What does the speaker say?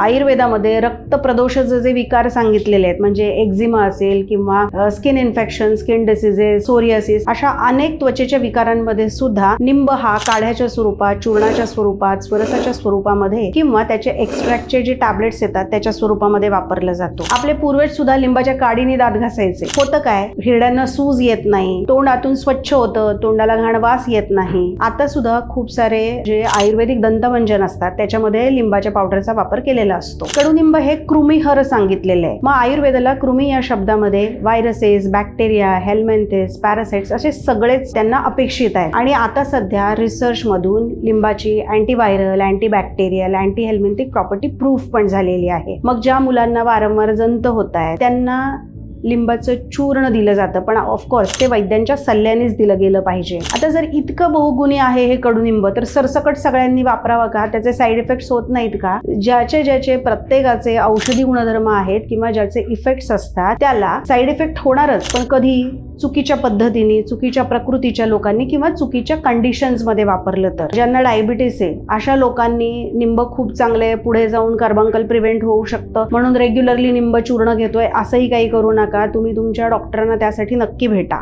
आयुर्वेदामध्ये रक्त प्रदोषाचे जे विकार सांगितलेले आहेत, म्हणजे एक्झिमा असेल किंवा skin infection, skin diseases, psoriasis, अशा अनेक त्वचेच्या विकारांमध्ये सुद्धा निंब हा काढ्याच्या स्वरूपात, चूर्णाच्या स्वरूपात, स्वरसाच्या स्वरूपामध्ये किंवा त्याचे एक्स्ट्रॅक्टचे जे टॅबलेट्स येतात त्याच्या स्वरूपामध्ये वापरला जातो. आपले पूर्वज सुद्धा लिंबाच्या काडीने दात घासायचे. होतं काय, हिरड्यांना सूज येत नाही, तोंड आतून स्वच्छ होतं, तोंडाला घाण वास येत नाही. आता सुद्धा खूप सारे जे आयुर्वेदिक दंतमंजन असतात त्याच्यामध्ये लिंबाच्या पावडरचा वापर केलेला असतो. कडुनिंब हे कृमिहर सांगितलेले आहे. मग आयुर्वेदाला कृमी या शब्दामध्ये व्हायरसेस, बॅक्टेरिया, हेल्मेंथेस, पॅरासाइट्स असे सगळेच त्यांना अपेक्षित आहेत. आणि आता सध्या रिसर्च मधून लिंबाची antiviral, antibacterial, anti helminthic property proof पण झालेली आहे. मग ज्या मुलांना वारंवार जंत होत आहे त्यांना लिंबाचं चूर्ण दिलं जातं, पण ऑफकोर्स ते वैद्यांच्या सल्ल्यानेच दिलं गेलं पाहिजे. आता जर इतकं बहुगुणी आहे हे कडुनिंब, तर सरसकट सगळ्यांनी वापरावं का? त्याचे साईड इफेक्ट्स होत नाहीत का? ज्याचे प्रत्येकाचे औषधी गुणधर्म आहेत किंवा ज्याचे इफेक्ट्स असतात त्याला साईड इफेक्ट होणारच, पण कधी चुकीच्या पद्धतीने, चुकीच्या प्रकृतीच्या लोकांनी किंवा चुकीच्या कंडिशन्स मध्ये वापरलं तर. ज्यांना डायबिटीस आहे अशा लोकांनी निंब खूप चांगले, पुढे जाऊन कार्बंकल प्रिव्हेंट होऊ शकतं म्हणून रेग्युलरली निंब चूर्ण घेतोय असंही काही करू नका. तुम्ही तुमच्या डॉक्टरांना त्यासाठी नक्की भेटा.